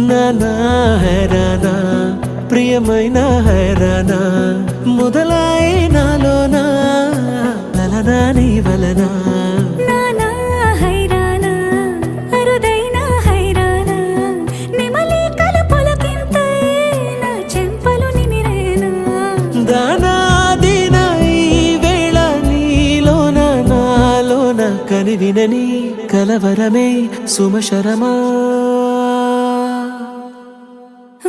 నానా హైరానా ప్రియమైన హైరానా మొదలాయి నాలోనా లలనా నీ వలనా నానా హైరానా అరుదైన హైరానా నిమలి కలుపులకింతై నా చెంపలు నిమిరేనా దానా దీనా ఈ వేళ నీలోన నాలోన కనివినని కలవరమే సుమశరమా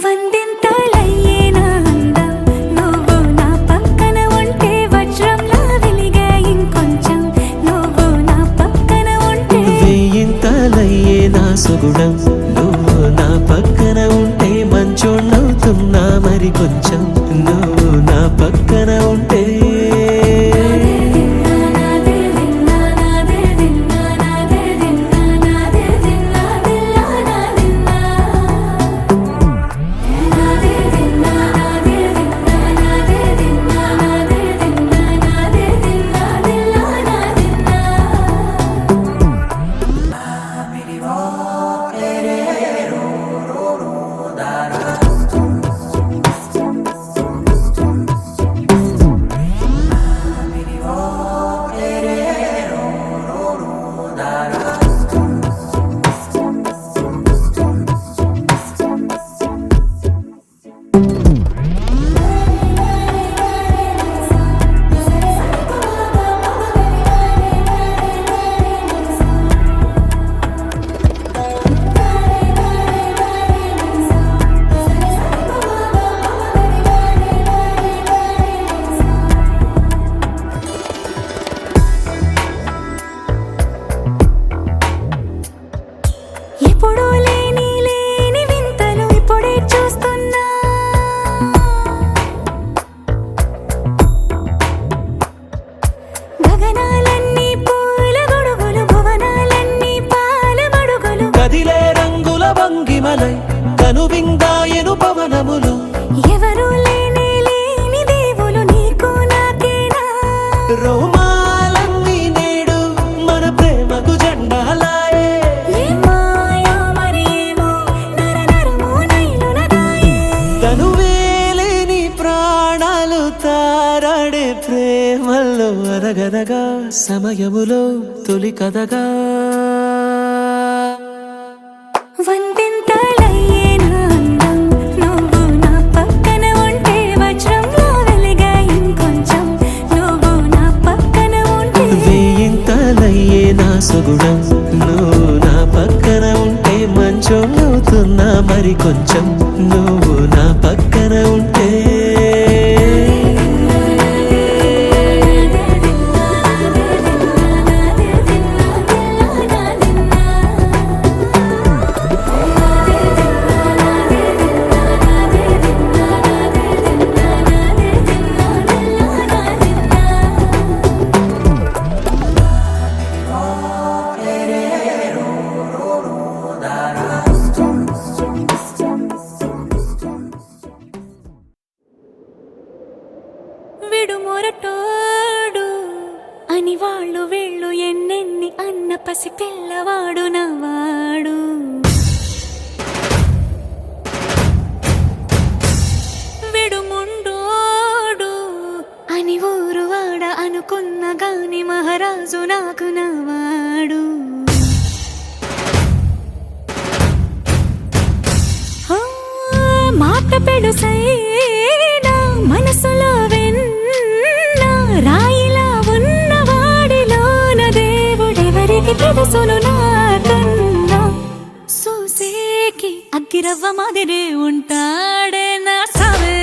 వందింతలయ్యేనా అందం నువ్వు నా పక్కన ఉంటే వజ్రంలా వెలిగే ఇంకొంచెం నువ్వు నా పక్కన ఉంటే వెయ్యింతలయ్యే నా సుగుణం నువ్వు నా పక్కన ఉంటే మంచోణ్ణవుతున్నా మరి కొంచెం నువ్వు నా పక్కన ఉంటే ఎప్పుడూ లేని వింతలు ఇప్పుడే చూస్తున్నా గగనాలన్నీ పూల గొడుగులు భువనాలన్నీ పాల గొడుగులు కదిలే రంగుల భంగిమలై కనువిందాయను పవనములు ఎవరూ లేని దేవులు నీకు నాకేనా రోమాలన్నీ నేడు మన ప్రేమకు జెండాలాయే మాయా మరేమో నరనరమో నైలునదాయే తనువేలేని ప్రాణాలు తారాడే ప్రేమల్లో అరగనగా సమయములో తొలి కథగా వందింతలయ్యేనా అందం నువ్వు నా పక్కన ఉంటే వజ్రంలా వెలిగే ఇంకొంచెం నువ్వు నా పక్కన ఉంటే వెయ్యింతలయ్యే నా సుగుణం నువ్వు నా పక్కన ఉంటే మంచోణ్ణవుతున్నా మరి కొంచెం నువ్వు నా పక్కన ఉంటే విడుమొరటోడు అని వాళ్ళు వీళ్ళు ఎన్నెన్ని అన్న పసి పిల్లవాడు నవాడు విడుముండోడు అని ఊరు వాడ అనుకున్న గాని మహారాజు నాకు నవాడు మాట పెడుసైనా మనసులో రాయిలా ఉన్నవాడిలోన దేవుడెవరికి తెలుసును నాకన్నా చూసేకి అగ్గిరవ్వ మాదిరే ఉంటాడే నా సవే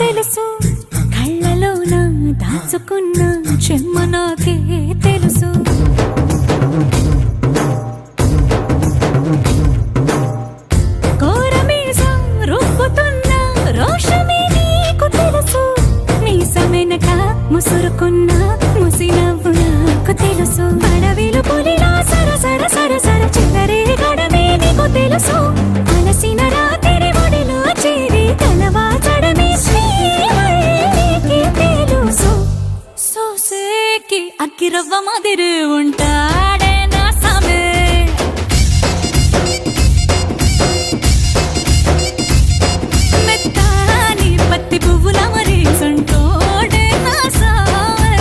తెలుసు కళ్ళలోన దాచుకున్న చెమ్మ నాకే తెలుసు కోరమీసం రుబ్బుతున్న రోషమే నీకు తెలుసు మీసమెనక ముసురుకున్న ముసినవ్వు నాకు తెలుసు అడవిలు పులిలా సరసర సరసర చిల్లరే గడమే నీకు తెలుసు అలసిన రాత్రి ఒడిలో చేరి తలవాచడమే శ్రీవల్లికి తెలుసు సోసేకి అగ్గిరవ్వ మాదిరి ఉంటాడే నా సామే మెత్తాని పత్తి పువ్వుల మరి సంటోడే నా సామే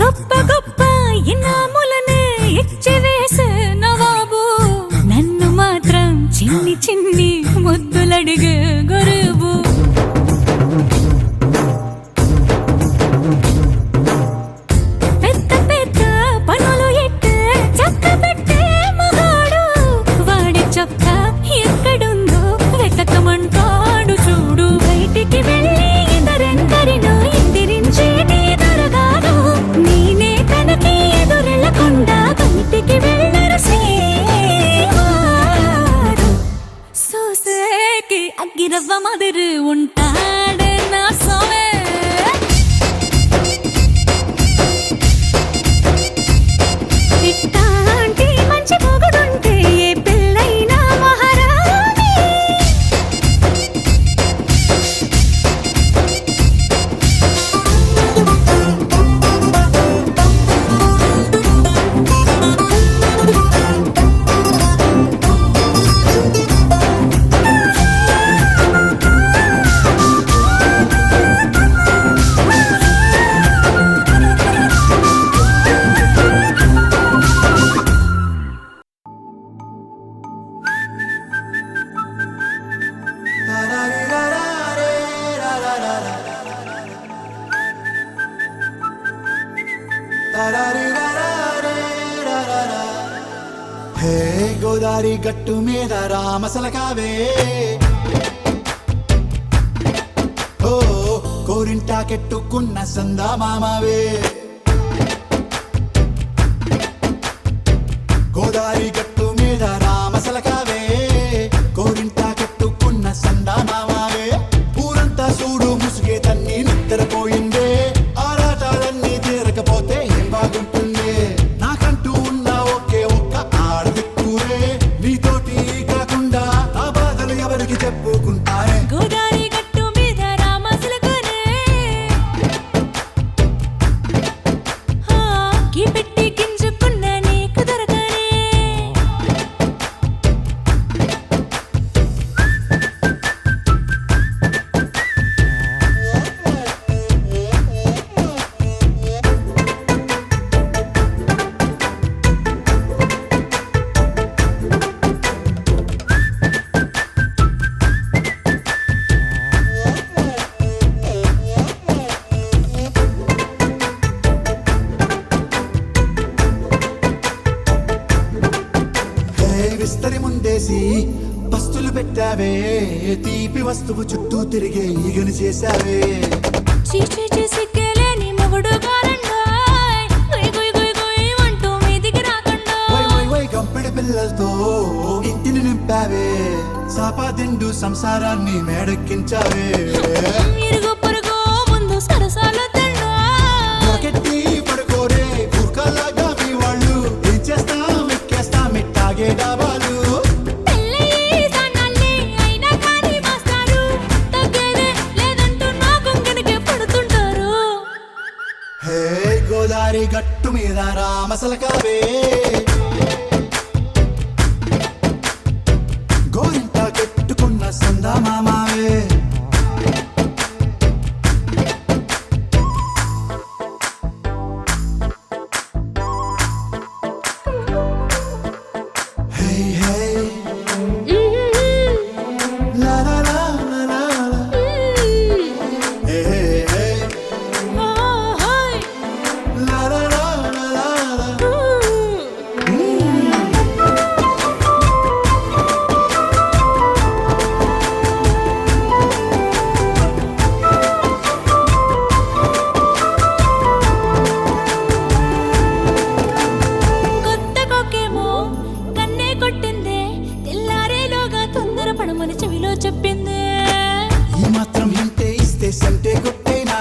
గొప్ప గొప్ప ఇనాములనే ఇచ్చి వేసే నవాబు నన్ను మాత్రం చిన్ని చిన్ని ముద్దులడిగే గురువు పెద్ద పెద్ద పనులు ఎట్టే చక్క పెట్టే మగాడు వాడి చొక్క ఎక్కడుందో వెతకమంటాడు చూడు బయటికి వెళ్ళి ఇద్దరెందరినో ఎదిరించేది దొరగాడు నేనే తనకి ఎదురెళ్ళకుండా బయటికి వెళ్ళరు శ్రీవారు సోసేకి అగ్గిరవ్వ మాదిరి ఉంటాడే నా సోమే ఇట్టాంటి మంచి మొగుడుంటే ఏ పిల్లైనా మహారాణి హే గోదారి గట్టు మీద రామసలకావే ఓ కోరింటా కెట్టుకున్న సందా మామవే గోదారి గట్టు మీద రామసలకావే కోరింటా కెట్టుకున్న సందా మామవే ఊరంతా చూడు ముసుగే తన్ని నిద్రపోయిందే ఆరాటాలన్నీ తీరకపోతే ఏం బాగుంటుంది నాకంటూ ఉన్న ఒకే ఒక్క ఆడదిక్కురే నీతోటి కాకుండా ఆ బాధలు ఎవరికి చెప్పుకుంటారే గోదారి గట్టు మీద రామసలకనే కీ పెట్టి గింజుకున్న నీకు దొరకనే విస్తరి ముందేసి పస్తులు పెట్టావే తీపి వస్తువు చుట్టూ తిరిగే ఈగను చేశావే చీచీ చేసి కేలేని మొగుడు గారండాయ్ గుయ్ గుయ్ గుయ్ గుయ్ అంటూ మీదికి రాకుండా వై వై వై గంపెడి పిల్లలతో ఇంటిని నింపావే సాపాదిండు సంసారాన్ని మేడెక్కించావే ఇరుగు పొరుగు ముందు సరసాల తెల్లా రాకెట్టి పడుకోరే కుక్కలాగా మీ వాళ్ళు ఏం చేస్తాం ఎక్కేస్తాం ఇట్టాగే డాబాలు పెళ్ళయి సన్నాళ్ళే అయినా కానీ మాస్తారు తగ్గేదే లేదంటూ నా గుంగెనకే పడుతుంటారు హే గోదారి గట్టు మీద రామసలకావే పడమని చెవిలో చెప్పిందే. ఈ మాత్రం హింటే ఇస్తే సంటే కొట్టేనా,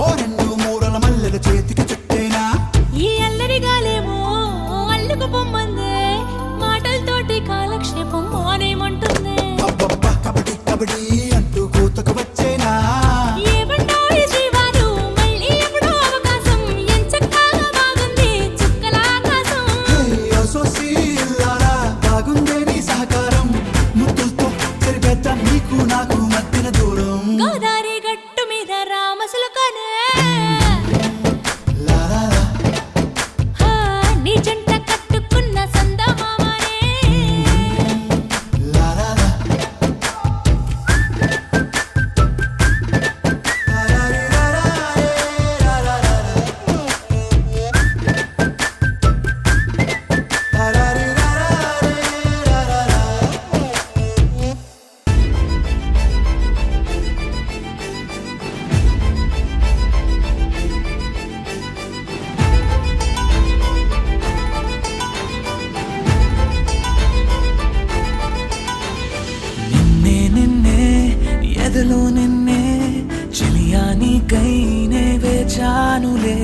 ఓ రెండు మూరల మల్లెల చేతికి చుట్టేనా. ఈ అల్లరి గాలేమో అల్లుకు పొమ్మందే, మాటలతోటి కాలక్షేపం మానేమంటుందే. అబ్బబ్బా కబడ్డీ కబడ్డీ అంటూ కూతకు వచ్చేనా. ఏమంటాయి జీవాలు మళ్ళీ ఎప్పుడో అవకాశం, ఎంచక్కా బాగుంది చుక్కల ఆకాశం. అసోసి ఇల్లారా బాగుందే నీ సహకారం, ముద్దులతో సరిపెద్ద నీకు నాకు మధ్యన దూరం. గోదారి గట్టు మీద రామసులకనే లాలాలా హా, నీ జంట కట్టుకున్న సందమామనే. లాలాలా నిన్నే నిన్నే ఎదలో నిన్నే చెలియా నీకైనే వేచానులే.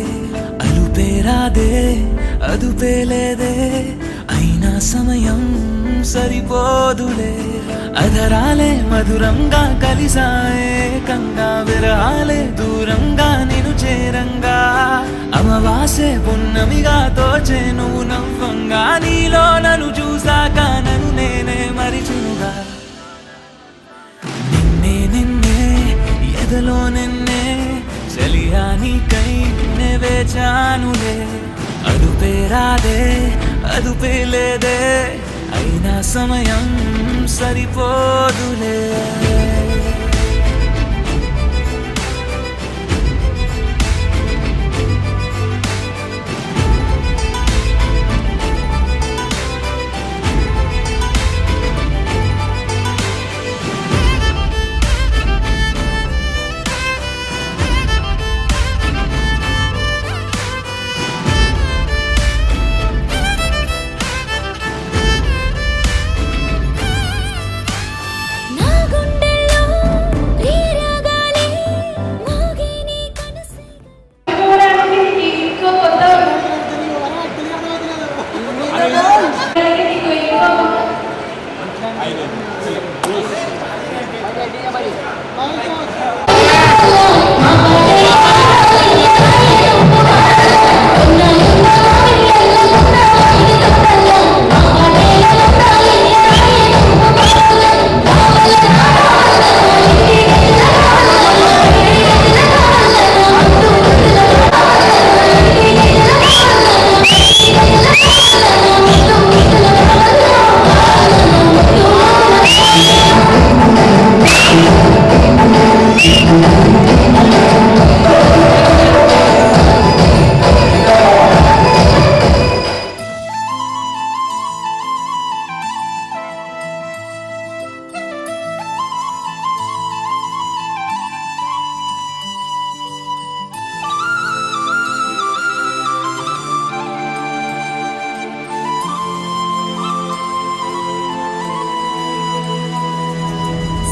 అలుపేరాదే అదుపేలేదే, అయినా సమయం సరిపోదులే. అధరాలే మధురంగా కలిసాయే కంగా, విరహాలే దూరంగా నిన్ను చేరంగా. అమవాసే పున్నమిగా తోచే నువ్వు నవ్వంగా, నీలో నన్ను చూసాక నన్ను నేనే మరిచునుగా. నిన్నే నిన్నే ఎదలో నిన్నే చెలియా నీకై నే వేచానులే. అదుపేరాదే అదుపేలేదే, అయినా సమయం సరిపోదులే. నా గుండెల్లో ఈ రాగాలే మోగే నీ కనసే.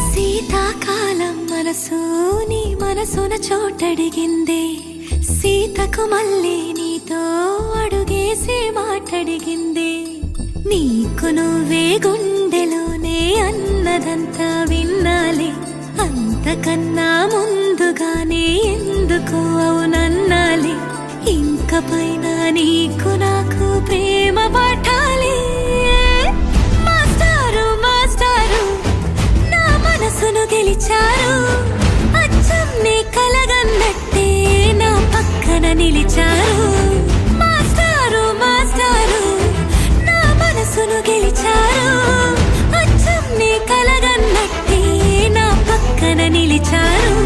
శీతాకాలం మనసు నీ మనసున చోటడిగిందే, సీతకు మళ్ళీ నీతో అడుగేసి మాటడిగిందే. నీకు నువ్వే గుండెలోనే అన్నదంతా విన్నాలే, అంతకన్నా ముందుగానే ఎందుకు అవునన్నాలే. ఇంక పైన నీకు నాకు ప్రేమ పాఠాలే. మాస్టారు మాస్టారు నా మనసును గెలిచారు, అచ్చం నీ కలగన్నట్టే నా పక్కన నిలిచారు. మాస్టారు మాస్టారు నా మనసును గెలిచారు, అచ్చం నీ కలగన్నట్టే నా పక్కన నిలిచారు.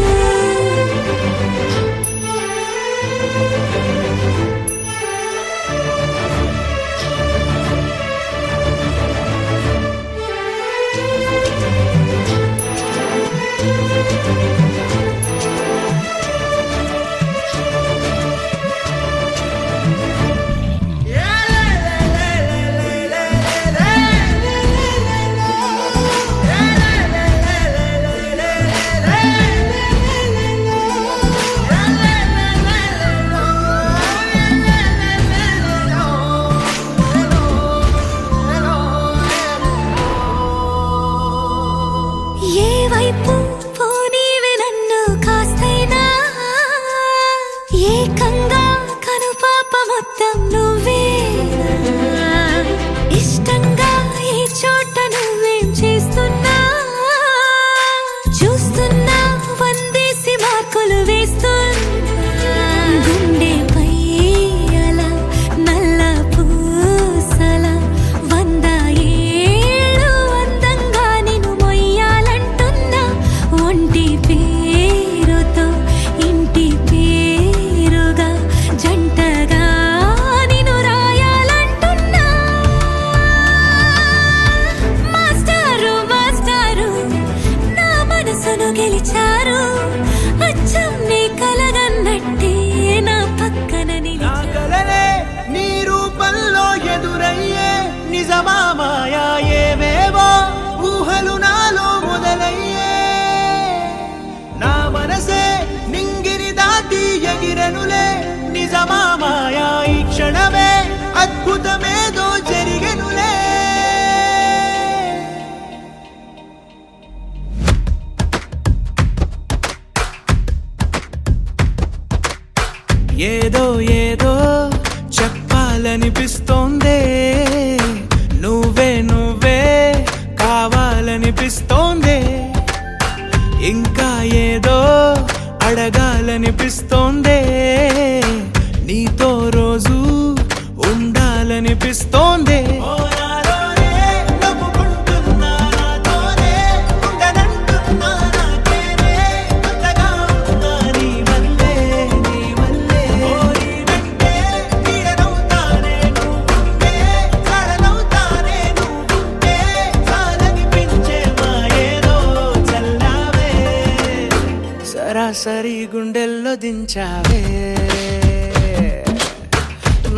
సరి గుండెల్లో దించావే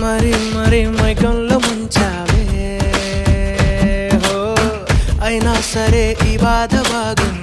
మరి మరి మైకంలో ముంచావే హో అయినా సరే ఈ బాధ బాగుంది